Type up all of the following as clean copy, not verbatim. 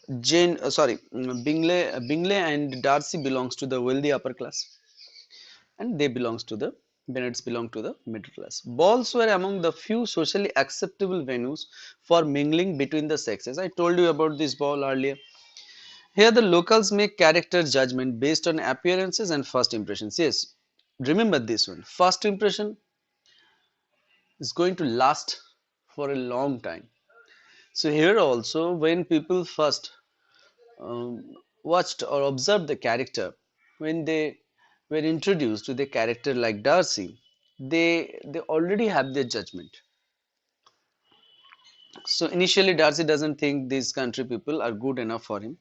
Bingley and Darcy belongs to the wealthy upper class, and they belongs to the Bennets belong to the middle class. Balls were among the few socially acceptable venues for mingling between the sexes. I told you about this ball earlier. Here, the locals make character judgment based on appearances and first impressions. Yes, remember this one. First impression is going to last for a long time. So here also, when people first watched or observed the character, when they were introduced to the character like Darcy, they already have their judgment. So initially, Darcy doesn't think these country people are good enough for him.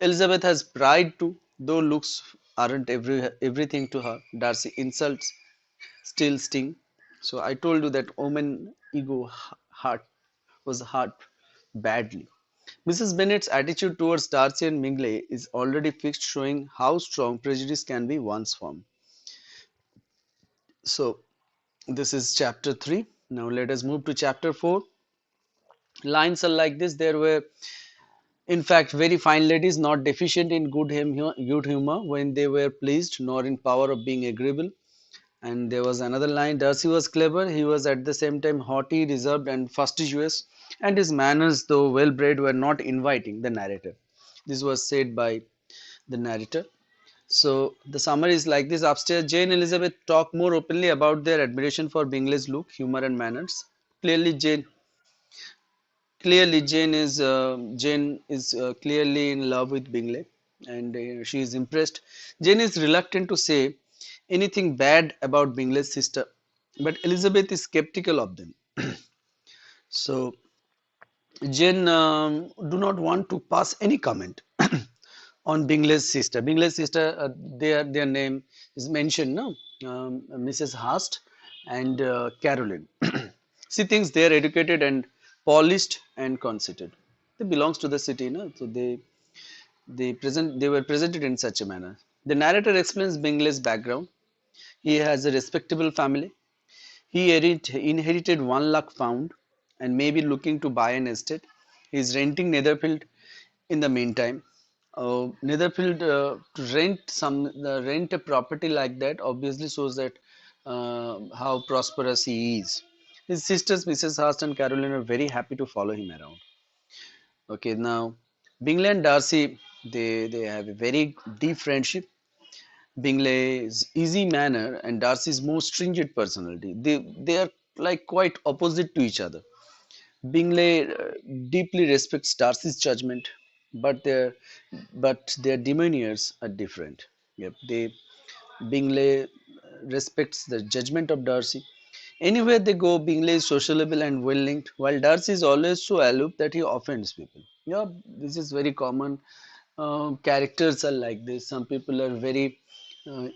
Elizabeth has pride too, though looks aren't everything to her. Darcy insults still sting. So I told you that Omen ego heart was hurt badly. Mrs. Bennet's attitude towards Darcy and Mingley is already fixed, showing how strong prejudice can be once formed. So this is chapter 3. Now let us move to chapter 4. Lines are like this. There were in fact very fine ladies, not deficient in good humor when they were pleased, nor in power of being agreeable. And there was another line: Darcy was clever, he was at the same time haughty, reserved, and fastidious, and his manners, though well bred, were not inviting. The narrator. This was said by the narrator. So the summary is like this: upstairs, Jane and Elizabeth talk more openly about their admiration for Bingley's look, humor, and manners. Clearly, Jane is clearly in love with Bingley, and she is impressed. Jane is reluctant to say anything bad about Bingley's sister, but Elizabeth is skeptical of them. So Jane do not want to pass any comment on Bingley's sister. Bingley's sister, their name is mentioned, no, Mrs. Hurst and Caroline. She thinks they are educated and polished and conceited. They belongs to the city, no, so they were presented in such a manner. The narrator explains Bingley's background. He has a respectable family. He inherited 1 lakh pound and may be looking to buy an estate. He is renting Netherfield in the meantime. Netherfield to rent a property like that obviously shows that how prosperous he is. His sisters, Mrs. Hurst and Caroline, are very happy to follow him around. Okay, now Bingley and Darcy, they have a very deep friendship. Bingley's easy manner and Darcy's more stringent personality. They are like quite opposite to each other. Bingley deeply respects Darcy's judgment, but their demeanors are different. Yep, Bingley respects the judgment of Darcy. Anywhere they go, Bingley is sociable and well linked, while Darcy is always so aloof that he offends people. Yeah, this is very common. Characters are like this. Some people are very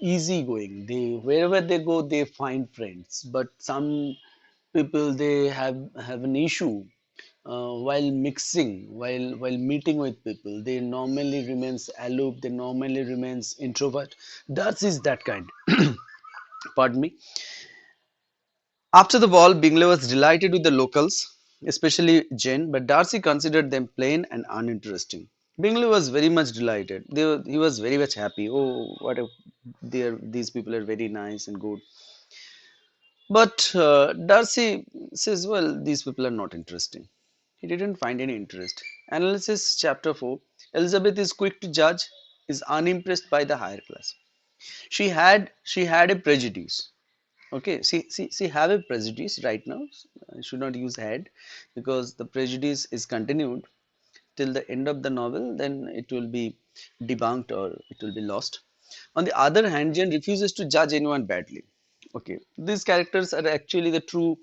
easygoing. They wherever they go, they find friends. But some people they have an issue while mixing, while meeting with people. They normally remains aloof. They normally remains introvert. Darcy is that kind. Pardon me. After the ball, Bingley was delighted with the locals, especially Jane, but Darcy considered them plain and uninteresting. Bingley was very much delighted. He was very much happy. Oh, these people are very nice and good. But Darcy says, well, these people are not interesting. He didn't find any interest. Analysis chapter 4. Elizabeth is quick to judge, is unimpressed by the higher class. She had a prejudice. Okay, see have a prejudice right now. I should not use had because the prejudice is continued till the end of the novel, then it will be debunked or it will be lost. On the other hand, Jane refuses to judge anyone badly. Okay, these characters are actually the true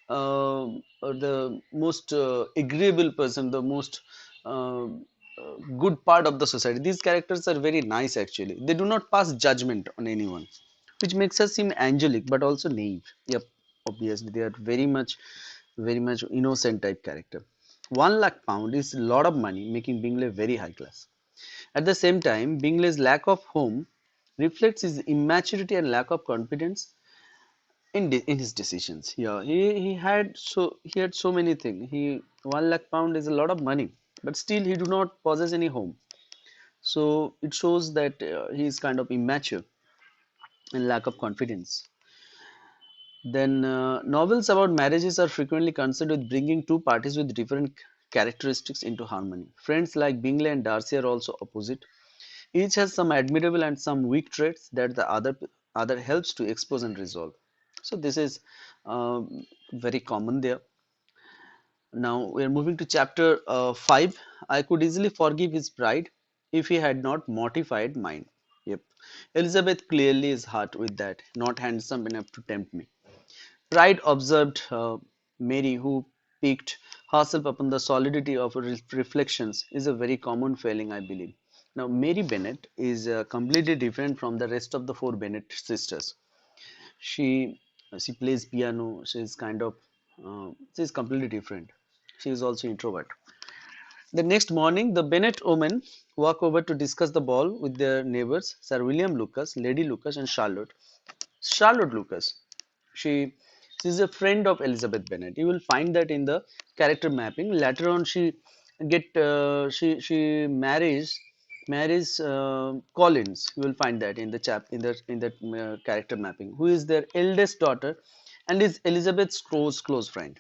or the most agreeable person, the most uh, good part of the society. These characters are very nice actually. They do not pass judgment on anyone, which makes us seem angelic but also naive. Yep, obviously they are very much innocent type character. 1 lakh pound is a lot of money, making Bingley very high class. At the same time, Bingley's lack of home reflects his immaturity and lack of confidence in his decisions. Yeah, he had so many things. He 1 lakh pound is a lot of money. but still he do not possess any home. So it shows that he is kind of immature and lack of confidence. Then novels about marriages are frequently concerned with bringing two parties with different characteristics into harmony. Friends like Bingley and Darcy are also opposite. Each has some admirable and some weak traits that the other helps to expose and resolve. So this is very common there. Now we are moving to chapter 5. I could easily forgive his pride if he had not mortified mine. Yep. Elizabeth clearly is hurt with that, not handsome enough to tempt me. Pride observed Mary, who piqued herself upon the solidity of her reflections, is a very common failing, I believe. Now, Mary Bennet is completely different from the rest of the four Bennet sisters. She she plays piano. She's kind of she's completely different. She is also introvert. The next morning, the Bennet women walk over to discuss the ball with their neighbors, Sir William Lucas, Lady Lucas, and Charlotte. Charlotte Lucas. She she's a friend of Elizabeth Bennet. You will find that in the character mapping. Later on, she marries Collins. You will find that in the character mapping. Who is their eldest daughter, and is Elizabeth's close friend.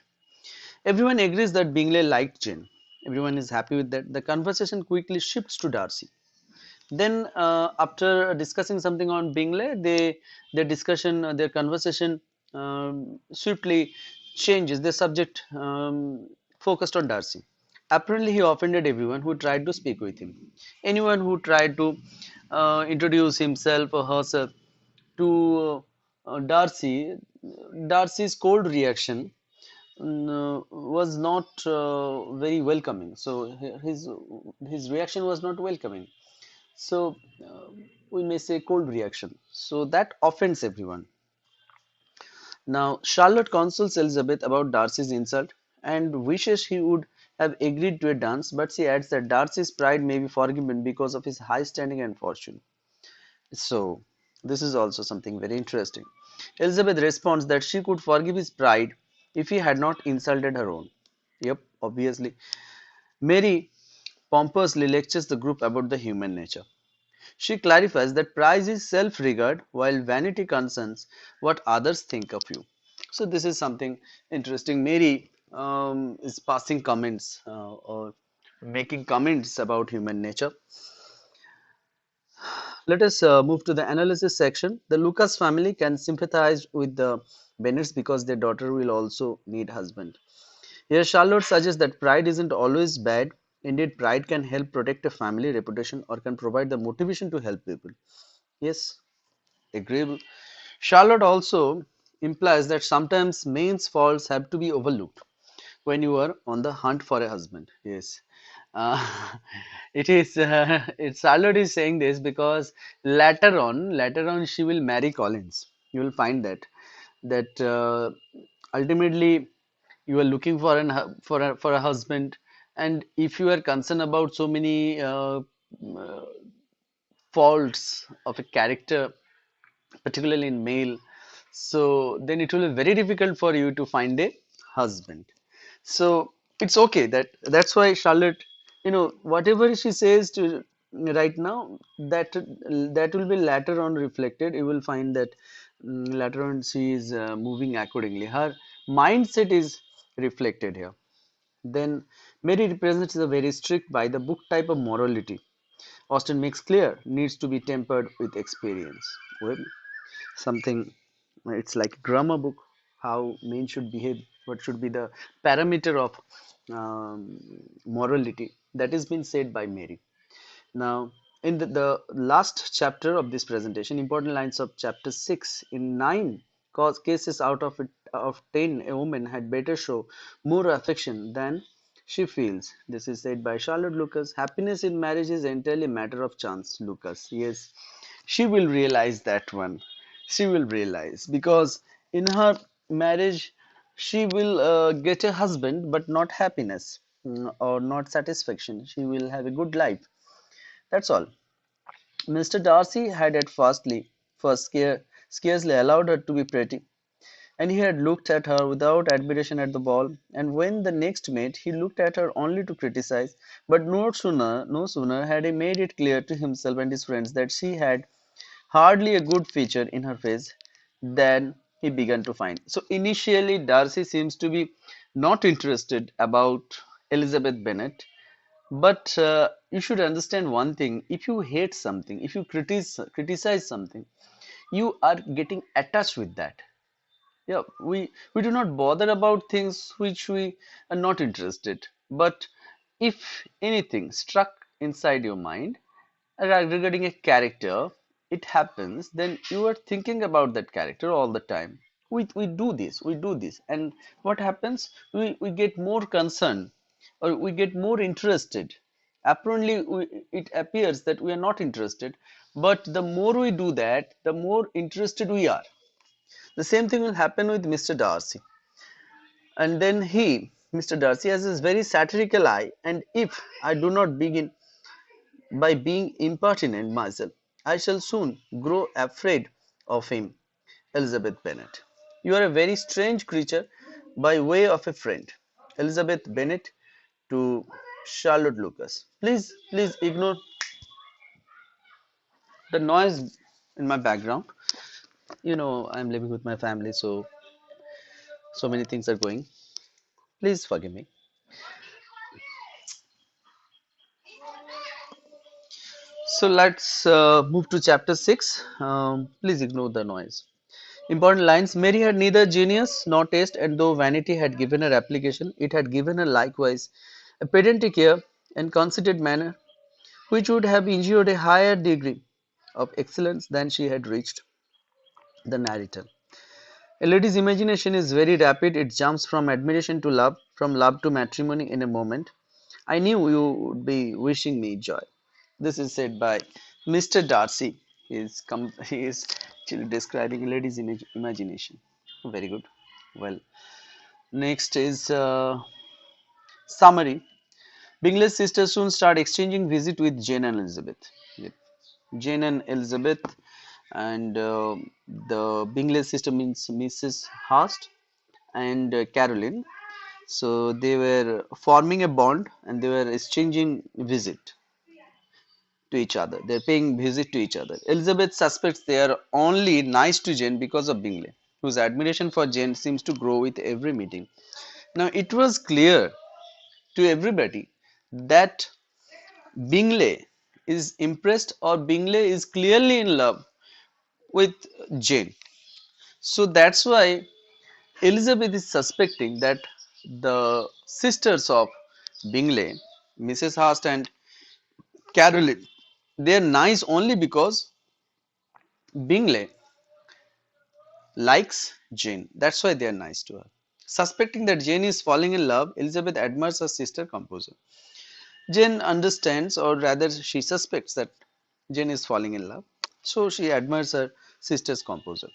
Everyone agrees that Bingley liked Jane. Everyone is happy with that. The conversation quickly shifts to Darcy. Then, after discussing something on Bingley, their conversation swiftly changes. The subject focused on Darcy. Apparently, he offended everyone who tried to speak with him. Anyone who tried to introduce himself or herself to Darcy, Darcy's cold reaction was not very welcoming. So his reaction was not welcoming. So we may say cold reaction. So that offends everyone. Now Charlotte consoles Elizabeth about Darcy's insult and wishes he would have agreed to a dance, but she adds that Darcy's pride may be forgiven because of his high standing and fortune. So this is also something very interesting. Elizabeth responds that she could forgive his pride if he had not insulted her own. Yep, obviously. Mary pompously lectures the group about the human nature. She clarifies that pride is self-regard while vanity concerns what others think of you. So this is something interesting. Mary is passing comments or making comments about human nature. Let us move to the analysis section. The Lucas family can sympathize with the Bennets because their daughter will also need husband. Here Charlotte suggests that pride isn't always bad. Indeed, pride can help protect a family reputation or can provide the motivation to help people. Yes, agreeable. Charlotte also implies that sometimes men's faults have to be overlooked when you are on the hunt for a husband. Yes, uh, it is. Charlotte is saying this because later on, she will marry Collins. You will find that ultimately you are looking for for a husband, and if you are concerned about so many faults of a character, particularly in male, so then it will be very difficult for you to find a husband. So it's okay, that's why Charlotte, whatever she says to right now, that will be later on reflected. You will find that later on she is moving accordingly. Her mindset is reflected here. Then Mary represents a very strict by the book type of morality. Austen makes clear needs to be tempered with experience. Well, something, it's like a grammar book, how men should behave, what should be the parameter of morality, that is been said by Mary. Now in the last chapter of this presentation, important lines of chapter 6, in 9 cause cases out of 10 a woman had better show more affection than she feels. This is said by Charlotte Lucas. Happiness in marriage is entirely a matter of chance, Lucas. Yes, she will realize that one. She will realize because in her marriage she will get a husband but not happiness, or not satisfaction. She will have a good life. That's all. Mr. Darcy had at first scarcely allowed her to be pretty. and he had looked at her without admiration at the ball, and when the next met, he looked at her only to criticize. But no sooner had he made it clear to himself and his friends that she had hardly a good feature in her face than he began to find. So initially, Darcy seems to be not interested about Elizabeth Bennet, but you should understand one thing: if you hate something, if you criticize something, you are getting attached with that. Yeah, we do not bother about things which we are not interested. But if anything struck inside your mind regarding a character, it happens, then you are thinking about that character all the time. We do this, and what happens, we get more concerned, or we get more interested. Apparently it appears that we are not interested, but the more we do that, the more interested we are. The same thing will happen with Mr. Darcy. And then Mr. Darcy, has this very satirical eye, and if I do not begin by being impertinent myself, I shall soon grow afraid of him. Elizabeth Bennet. You are a very strange creature by way of a friend. Elizabeth Bennet to Charlotte Lucas. Please ignore the noise in my background. I'm living with my family, so many things are going. Please forgive me. So let's move to chapter 6. Please ignore the noise. Important lines: Mary had neither genius nor taste, and though vanity had given her application, it had given her likewise a pedantic air and conceited manner, which would have ensured a higher degree of excellence than she had reached. The narrator. A lady's imagination is very rapid, it jumps from admiration to love, from love to matrimony in a moment. I knew you would be wishing me joy. This is said by Mr. Darcy. He is actually describing a lady's imagination. Very good. Well, next is summary. Bingley's sisters soon start exchanging visit with Jane and Elizabeth. Yep. Jane and Elizabeth, and the Bingley sister means Mrs. Hurst and Caroline. So they were forming a bond, and they were exchanging visit to each other. They're paying visit to each other. Elizabeth suspects they are only nice to Jane because of Bingley, whose admiration for Jane seems to grow with every meeting. Now it was clear to everybody that Bingley is impressed, or Bingley is clearly in love with Jane. So that's why Elizabeth is suspecting that the sisters of Bingley, Mrs. Hurst and Caroline, they are nice only because Bingley likes Jane. That's why they are nice to her. Suspecting that Jane is falling in love, Elizabeth admires her sister composer. Jane understands, or rather, she suspects that Jane is falling in love. So she admires her sister's composer.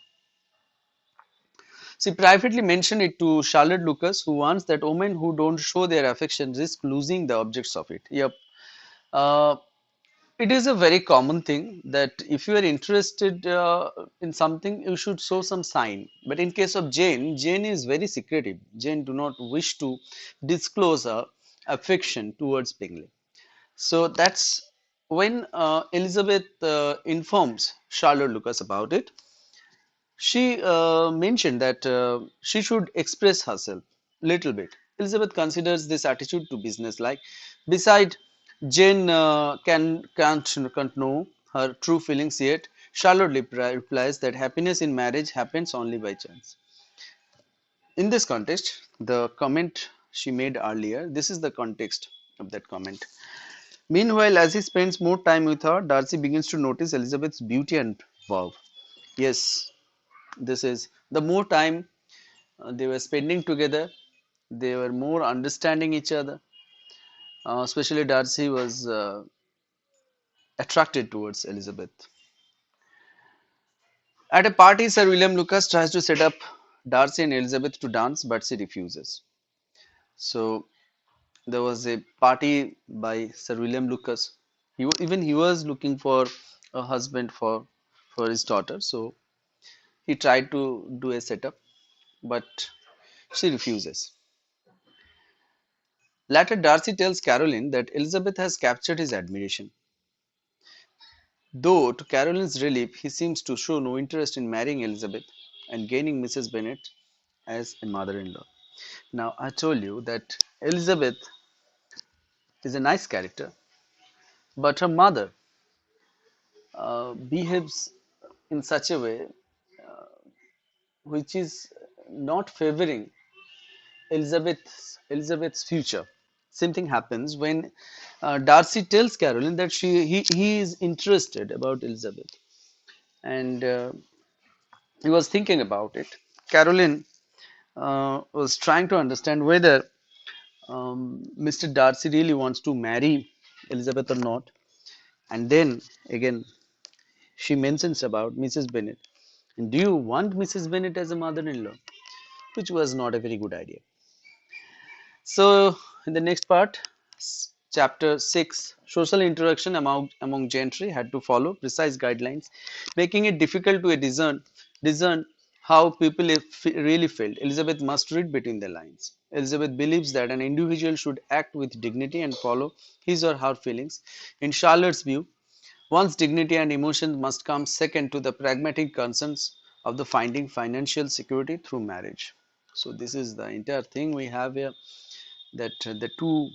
She privately mentioned it to Charlotte Lucas, who warns that women who don't show their affection risk losing the objects of it. Yep. Uh, it is a very common thing that if you are interested in something, you should show some sign. But in case of Jane, Jane is very secretive. Jane do not wish to disclose her affection towards Bingley. So that's when Elizabeth informs Charlotte Lucas about it. She mentioned that she should express herself little bit. Elizabeth considers this attitude to business-like. Beside, Jane can't know her true feelings yet. Charlotte replies that happiness in marriage happens only by chance. In this context, the comment she made earlier, this is the context of that comment. Meanwhile, as he spends more time with her, Darcy begins to notice Elizabeth's beauty and verve. Yes, this is the more time they were spending together, they were more understanding each other. Especially Darcy was attracted towards Elizabeth. At a party, Sir William Lucas tries to set up Darcy and Elizabeth to dance, but she refuses. So there was a party by Sir William Lucas. Even he was looking for a husband for his daughter. So he tried to do a setup, but she refuses. Later, Darcy tells Caroline that Elizabeth has captured his admiration. Though, to Caroline's relief, he seems to show no interest in marrying Elizabeth and gaining Mrs. Bennet as a mother in law. Now, I told you that Elizabeth is a nice character, but her mother behaves in such a way which is not favoring Elizabeth's future. Same thing happens when Darcy tells Caroline that he is interested about Elizabeth, and he was thinking about it. Caroline was trying to understand whether Mr. Darcy really wants to marry Elizabeth or not, and then again she mentions about Mrs. Bennet. And do you want Mrs. Bennet as a mother-in-law? Which was not a very good idea. So, in the next part, chapter 6, social interaction among gentry had to follow precise guidelines, making it difficult to discern how people really felt. Elizabeth must read between the lines. Elizabeth believes that an individual should act with dignity and follow his or her feelings. In Charlotte's view, one's dignity and emotions must come second to the pragmatic concerns of the finding financial security through marriage. So this is the entire thing we have here, that the two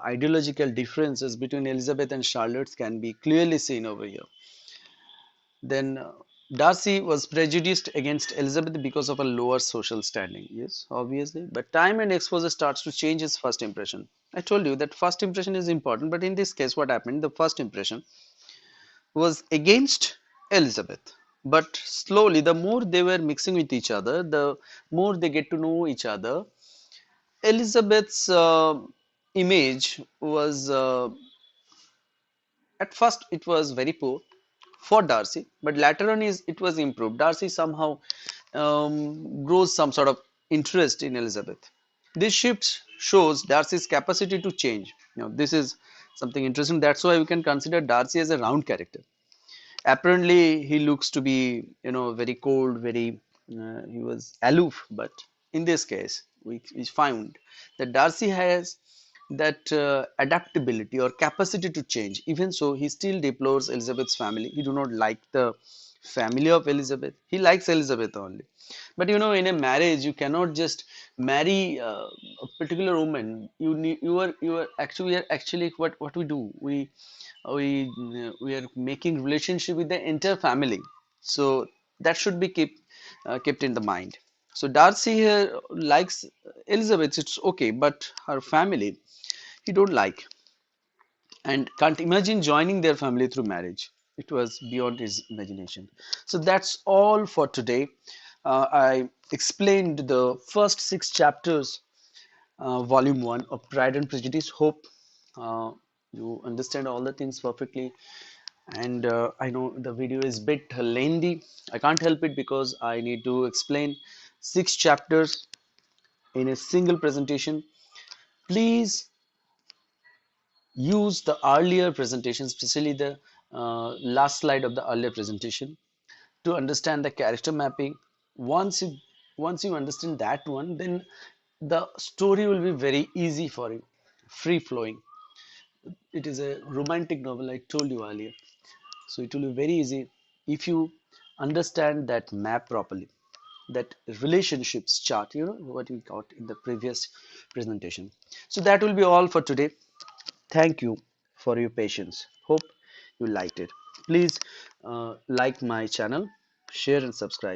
ideological differences between Elizabeth and Charlotte can be clearly seen over here. Then Darcy was prejudiced against Elizabeth because of a lower social standing. Yes, obviously. But time and exposure starts to change his first impression. I told you that first impression is important, but in this case, what happened? The first impression was against Elizabeth. But slowly, the more they were mixing with each other, the more they get to know each other. Elizabeth's image was at first it was very poor for Darcy, but later on is it was improved. Darcy somehow grows some sort of interest in Elizabeth. This shift shows Darcy's capacity to change. Now, this is something interesting. That's why we can consider Darcy as a round character. Apparently he looks to be, very cold, very he was aloof, but in this case we found that Darcy has that adaptability or capacity to change. Even so, he still deplores Elizabeth's family. He do not like the family of Elizabeth. He likes Elizabeth only. But in a marriage, you cannot just marry a particular woman. You are actually what we do. We are making relationship with the entire family, so that should be kept in the mind. So Darcy here likes Elizabeth, it's okay, but her family he don't like and can't imagine joining their family through marriage. It was beyond his imagination. So that's all for today. I explained the first 6 chapters, volume 1 of Pride and Prejudice. Hope uh, you understand all the things perfectly. And I know the video is bit lengthy. I can't help it because I need to explain 6 chapters in a single presentation. Please use the earlier presentation, especially the last slide of the earlier presentation, to understand the character mapping. Once you understand that one, then the story will be very easy for you, free flowing. It is a romantic novel, I told you earlier. So it will be very easy if you understand that map properly, that relationships chart, what we got in the previous presentation. So that will be all for today. Thank you for your patience. Hope you liked it. Please like my channel, share and subscribe.